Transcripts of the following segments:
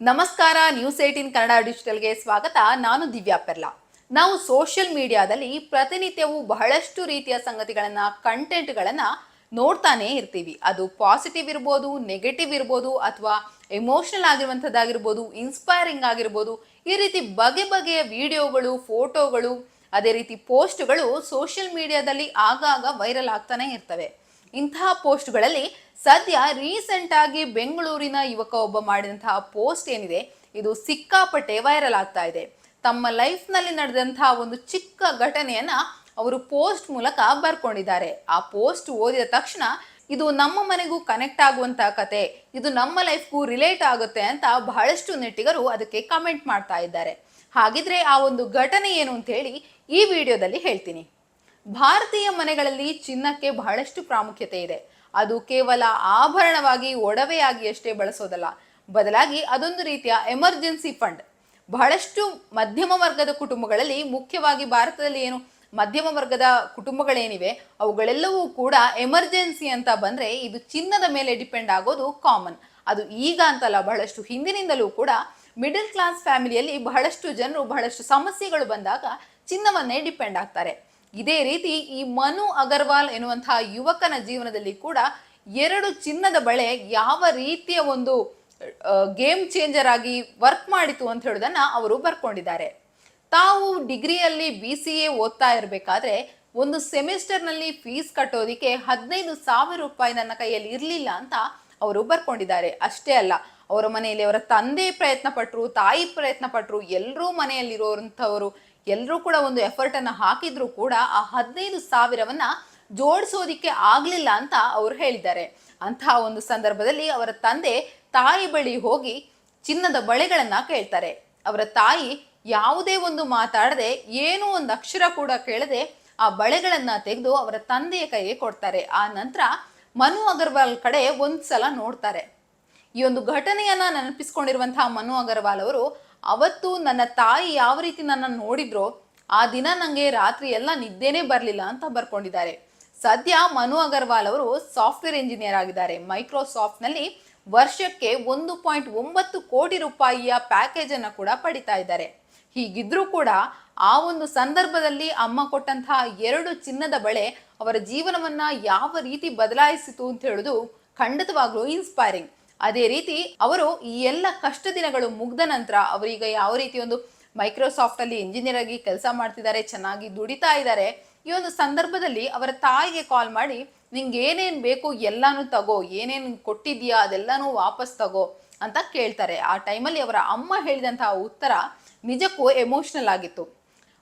ನಮಸ್ಕಾರ. ನ್ಯೂಸ್ 18 ಕನ್ನಡ ಡಿಜಿಟಲ್ಗೆ ಸ್ವಾಗತ. ನಾನು ದಿವ್ಯಾ ಪೆರ್ಲಾ. ನಾವು ಸೋಷಿಯಲ್ ಮೀಡಿಯಾದಲ್ಲಿ ಪ್ರತಿನಿತ್ಯವೂ ಬಹಳಷ್ಟು ರೀತಿಯ ಸಂಗತಿಗಳನ್ನ ಕಂಟೆಂಟ್ಗಳನ್ನ ನೋಡ್ತಾನೆ ಇರ್ತೀವಿ. ಅದು ಪಾಸಿಟಿವ್ ಇರ್ಬೋದು, ನೆಗೆಟಿವ್ ಇರ್ಬೋದು, ಅಥವಾ ಎಮೋಷನಲ್ ಆಗಿರುವಂಥದ್ದಾಗಿರ್ಬೋದು, ಇನ್ಸ್ಪೈರಿಂಗ್ ಆಗಿರ್ಬೋದು. ಈ ರೀತಿ ಬಗೆ ಬಗೆಯ ವಿಡಿಯೋಗಳು, ಫೋಟೋಗಳು, ಅದೇ ರೀತಿ ಪೋಸ್ಟ್ಗಳು ಸೋಷಿಯಲ್ ಮೀಡಿಯಾದಲ್ಲಿ ಆಗಾಗ ವೈರಲ್ ಆಗ್ತಾನೆ ಇರ್ತವೆ. ಇಂತಹ ಪೋಸ್ಟ್ಗಳಲ್ಲಿ ಸದ್ಯ ರೀಸೆಂಟ್ ಆಗಿ ಬೆಂಗಳೂರಿನ ಯುವಕ ಒಬ್ಬ ಮಾಡಿದಂತಹ ಪೋಸ್ಟ್ ಏನಿದೆ, ಇದು ಸಿಕ್ಕಾಪಟ್ಟೆ ವೈರಲ್ ಆಗ್ತಾ ಇದೆ. ತಮ್ಮ ಲೈಫ್ನಲ್ಲಿ ನಡೆದಂತಹ ಒಂದು ಚಿಕ್ಕ ಘಟನೆಯನ್ನ ಅವರು ಪೋಸ್ಟ್ ಮೂಲಕ ಬರ್ಕೊಂಡಿದ್ದಾರೆ. ಆ ಪೋಸ್ಟ್ ಓದಿದ ತಕ್ಷಣ ಇದು ನಮ್ಮ ಮನೆಗೂ ಕನೆಕ್ಟ್ ಆಗುವಂತಹ ಕತೆ, ಇದು ನಮ್ಮ ಲೈಫ್ಗೂ ರಿಲೇಟ್ ಆಗುತ್ತೆ ಅಂತ ಬಹಳಷ್ಟು ನೆಟ್ಟಿಗರು ಅದಕ್ಕೆ ಕಮೆಂಟ್ ಮಾಡ್ತಾ ಇದ್ದಾರೆ. ಹಾಗಿದ್ರೆ ಆ ಒಂದು ಘಟನೆ ಏನು ಅಂತ ಹೇಳಿ ಈ ವಿಡಿಯೋದಲ್ಲಿ ಹೇಳ್ತೀನಿ. ಭಾರತೀಯ ಮನೆಗಳಲ್ಲಿ ಚಿನ್ನಕ್ಕೆ ಬಹಳಷ್ಟು ಪ್ರಾಮುಖ್ಯತೆ ಇದೆ. ಅದು ಕೇವಲ ಆಭರಣವಾಗಿ, ಒಡವೆಯಾಗಿ ಅಷ್ಟೇ ಬಳಸೋದಲ್ಲ, ಬದಲಾಗಿ ಅದೊಂದು ರೀತಿಯ ಎಮರ್ಜೆನ್ಸಿ ಫಂಡ್. ಬಹಳಷ್ಟು ಮಧ್ಯಮ ವರ್ಗದ ಕುಟುಂಬಗಳಲ್ಲಿ, ಮುಖ್ಯವಾಗಿ ಭಾರತದಲ್ಲಿ ಏನು ಮಧ್ಯಮ ವರ್ಗದ ಕುಟುಂಬಗಳೇನಿವೆ ಅವುಗಳೆಲ್ಲವೂ ಕೂಡ ಎಮರ್ಜೆನ್ಸಿ ಅಂತ ಬಂದ್ರೆ ಇದು ಚಿನ್ನದ ಮೇಲೆ ಡಿಪೆಂಡ್ ಆಗೋದು ಕಾಮನ್. ಅದು ಈಗ ಅಂತಲ್ಲ, ಬಹಳಷ್ಟು ಹಿಂದಿನಿಂದಲೂ ಕೂಡ ಮಿಡಲ್ ಕ್ಲಾಸ್ ಫ್ಯಾಮಿಲಿಯಲ್ಲಿ ಬಹಳಷ್ಟು ಜನರು ಬಹಳಷ್ಟು ಸಮಸ್ಯೆಗಳು ಬಂದಾಗ ಚಿನ್ನವನ್ನೇ ಡಿಪೆಂಡ್ ಆಗ್ತಾರೆ. ಇದೇ ರೀತಿ ಈ ಮನು ಅಗರ್ವಾಲ್ ಎನ್ನುವಂತಹ ಯುವಕನ ಜೀವನದಲ್ಲಿ ಕೂಡ 2 ಚಿನ್ನದ ಬಳೆ ಯಾವ ರೀತಿಯ ಒಂದು ಗೇಮ್ ಚೇಂಜರ್ ಆಗಿ ವರ್ಕ್ ಮಾಡಿತು ಅಂತ ಹೇಳೋದನ್ನ ಅವರು ಬರ್ಕೊಂಡಿದ್ದಾರೆ. ತಾವು ಡಿಗ್ರಿಯಲ್ಲಿ BCA ಓದ್ತಾ ಇರಬೇಕಾದ್ರೆ ಒಂದು ಸೆಮಿಸ್ಟರ್ನಲ್ಲಿ ಫೀಸ್ ಕಟ್ಟೋದಿಕ್ಕೆ 15,000 ರೂಪಾಯಿ ನನ್ನ ಕೈಯಲ್ಲಿ ಇರಲಿಲ್ಲ ಅಂತ ಅವರು ಬರ್ಕೊಂಡಿದ್ದಾರೆ. ಅಷ್ಟೇ ಅಲ್ಲ, ಅವರ ಮನೆಯಲ್ಲಿ ಅವರ ತಂದೆ ಪ್ರಯತ್ನ ಪಟ್ಟರು, ತಾಯಿ ಪ್ರಯತ್ನ ಪಟ್ಟರು, ಎಲ್ಲರೂ ಮನೆಯಲ್ಲಿರೋಂಥವರು ಎಲ್ಲರೂ ಕೂಡ ಒಂದು ಎಫರ್ಟ್ ಅನ್ನ ಹಾಕಿದ್ರು ಕೂಡ ಆ 15,000ವನ್ನ ಜೋಡಿಸೋದಿಕ್ಕೆ ಆಗ್ಲಿಲ್ಲ ಅಂತ ಅವರು ಹೇಳಿದ್ದಾರೆ. ಅಂತಹ ಒಂದು ಸಂದರ್ಭದಲ್ಲಿ ಅವರ ತಂದೆ ತಾಯಿ ಬಳಿ ಹೋಗಿ ಚಿನ್ನದ ಬಳೆಗಳನ್ನ ಕೇಳ್ತಾರೆ. ಅವರ ತಾಯಿ ಯಾವುದೇ ಒಂದು ಮಾತಾಡದೆ, ಏನೋ ಒಂದು ಅಕ್ಷರ ಕೂಡ ಕೇಳದೆ ಆ ಬಳೆಗಳನ್ನ ತೆಗೆದು ಅವರ ತಂದೆಯ ಕೈಗೆ ಕೊಡ್ತಾರೆ. ಆ ನಂತರ ಮನು ಅಗರ್ವಾಲ್ ಕಡೆ ಒಂದ್ಸಲ ನೋಡ್ತಾರೆ. ಈ ಒಂದು ಘಟನೆಯನ್ನ ನೆನಪಿಸ್ಕೊಂಡಿರುವಂತಹ ಮನು ಅಗರ್ವಾಲ್ ಅವರು, ಅವತ್ತು ನನ್ನ ತಾಯಿ ಯಾವ ರೀತಿ ನನ್ನ ನೋಡಿದ್ರೋ ಆ ದಿನ ನನಗೆ ರಾತ್ರಿ ಎಲ್ಲ ನಿದ್ದೆನೇ ಬರಲಿಲ್ಲ ಅಂತ ಬರ್ಕೊಂಡಿದ್ದಾರೆ. ಸದ್ಯ ಮನು ಅಗರ್ವಾಲ್ ಅವರು ಸಾಫ್ಟ್ವೇರ್ ಇಂಜಿನಿಯರ್ ಆಗಿದ್ದಾರೆ. ಮೈಕ್ರೋಸಾಫ್ಟ್ನಲ್ಲಿ ವರ್ಷಕ್ಕೆ 1.9 ಕೋಟಿ ರೂಪಾಯಿಯ ಪ್ಯಾಕೇಜ್ ಅನ್ನು ಕೂಡ ಪಡಿತಾ ಇದ್ದಾರೆ. ಹೀಗಿದ್ರೂ ಕೂಡ ಆ ಒಂದು ಸಂದರ್ಭದಲ್ಲಿ ಅಮ್ಮ ಕೊಟ್ಟಂತಹ 2 ಚಿನ್ನದ ಬಳೆ ಅವರ ಜೀವನವನ್ನ ಯಾವ ರೀತಿ ಬದಲಾಯಿಸಿತು ಅಂತ ಹೇಳುದು ಖಂಡಿತವಾಗ್ಲೂ ಇನ್ಸ್ಪೈರಿಂಗ್. ಅದೇ ರೀತಿ ಅವರು ಈ ಎಲ್ಲ ಕಷ್ಟ ದಿನಗಳು ಮುಗ್ದ ನಂತರ ಅವರೀಗ ಯಾವ ರೀತಿ ಒಂದು ಮೈಕ್ರೋಸಾಫ್ಟ್ ಅಲ್ಲಿ ಇಂಜಿನಿಯರ್ ಆಗಿ ಕೆಲಸ ಮಾಡ್ತಿದ್ದಾರೆ, ಚೆನ್ನಾಗಿ ದುಡಿತಾ ಇದ್ದಾರೆ. ಈ ಒಂದು ಸಂದರ್ಭದಲ್ಲಿ ಅವರ ತಾಯಿಗೆ ಕಾಲ್ ಮಾಡಿ, ನಿಂಗೆ ಏನೇನು ಬೇಕು ಎಲ್ಲಾನು ತಗೋ, ಏನೇನು ಕೊಟ್ಟಿದ್ಯಾ ಅದೆಲ್ಲಾನು ವಾಪಸ್ ತಗೋ ಅಂತ ಕೇಳ್ತಾರೆ. ಆ ಟೈಮಲ್ಲಿ ಅವರ ಅಮ್ಮ ಹೇಳಿದಂತಹ ಉತ್ತರ ನಿಜಕ್ಕೂ ಎಮೋಷನಲ್ ಆಗಿತ್ತು.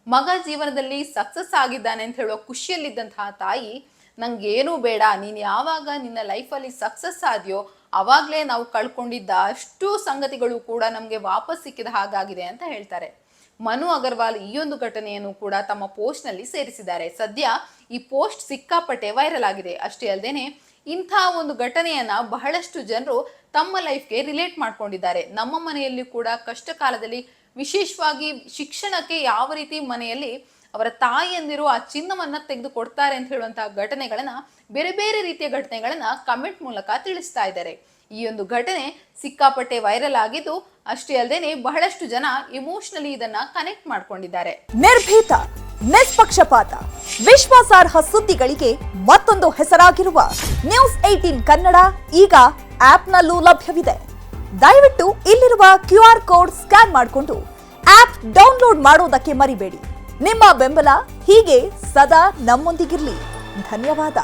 ಮಗ ಜೀವನದಲ್ಲಿ ಸಕ್ಸಸ್ ಆಗಿದ್ದಾನೆ ಅಂತ ಹೇಳೋ ಖುಷಿಯಲ್ಲಿದ್ದಂತಹ ತಾಯಿ, ನಂಗೇನೂ ಬೇಡ, ನೀನು ಯಾವಾಗ ನಿನ್ನ ಲೈಫಲ್ಲಿ ಸಕ್ಸಸ್ ಆದ್ಯೋ ಅವಾಗಲೇ ನಾವು ಕಳ್ಕೊಂಡಿದ್ದ ಅಷ್ಟು ಸಂಗತಿಗಳು ಕೂಡ ನಮಗೆ ವಾಪಸ್ ಸಿಕ್ಕಿದ ಹಾಗಾಗಿದೆ ಅಂತ ಹೇಳ್ತಾರೆ. ಮನು ಅಗರ್ವಾಲ್ ಈ ಒಂದು ಘಟನೆಯನ್ನು ಕೂಡ ತಮ್ಮ ಪೋಸ್ಟ್ನಲ್ಲಿ ಸೇರಿಸಿದ್ದಾರೆ. ಸದ್ಯ ಈ ಪೋಸ್ಟ್ ಸಿಕ್ಕಾಪಟ್ಟೆ ವೈರಲ್ ಆಗಿದೆ. ಅಷ್ಟೇ ಅಲ್ಲದೇನೆ ಇಂಥ ಒಂದು ಘಟನೆಯನ್ನ ಬಹಳಷ್ಟು ಜನರು ತಮ್ಮ ಲೈಫ್ಗೆ ರಿಲೇಟ್ ಮಾಡ್ಕೊಂಡಿದ್ದಾರೆ. ನಮ್ಮ ಮನೆಯಲ್ಲಿ ಕೂಡ ಕಷ್ಟ ಕಾಲದಲ್ಲಿ, ವಿಶೇಷವಾಗಿ ಶಿಕ್ಷಣಕ್ಕೆ ಯಾವ ರೀತಿ ಮನೆಯಲ್ಲಿ ಅವರ ತಾಯಿಯಂದಿರು ಆ ಚಿನ್ನವನ್ನ ತೆಗೆದು ಕೊಡ್ತಾರೆ ಅಂತ ಹೇಳುವಂತಹ ಘಟನೆಗಳನ್ನ, ಬೇರೆ ಬೇರೆ ರೀತಿಯ ಘಟನೆಗಳನ್ನ ಕಮೆಂಟ್ ಮೂಲಕ ತಿಳಿಸ್ತಾ ಇದ್ದಾರೆ. ಈ ಒಂದು ಘಟನೆ ಸಿಕ್ಕಾಪಟ್ಟೆ ವೈರಲ್ ಆಗಿದ್ದು ಅಷ್ಟೇ ಅಲ್ಲದೆ ಬಹಳಷ್ಟು ಜನ ಇಮೋಷನಲಿ ಇದನ್ನ ಕನೆಕ್ಟ್ ಮಾಡ್ಕೊಂಡಿದ್ದಾರೆ. ನಿರ್ಭೀತ, ನಿಷ್ಪಕ್ಷಪಾತ, ವಿಶ್ವಾಸಾರ್ಹ ಸುದ್ದಿಗಳಿಗೆ ಮತ್ತೊಂದು ಹೆಸರಾಗಿರುವ ನ್ಯೂಸ್ 18 ಕನ್ನಡ ಈಗ ಆಪ್ನಲ್ಲೂ ಲಭ್ಯವಿದೆ. ದಯವಿಟ್ಟು ಇಲ್ಲಿರುವ QR ಕೋಡ್ ಸ್ಕ್ಯಾನ್ ಮಾಡಿಕೊಂಡು ಆಪ್ ಡೌನ್ಲೋಡ್ ಮಾಡೋದಕ್ಕೆ ಮರಿಬೇಡಿ. ನಿಮ್ಮ ಬೆಂಬಲ ಹೀಗೆ ಸದಾ ನಮ್ಮೊಂದಿಗಿರಲಿ. ಧನ್ಯವಾದ.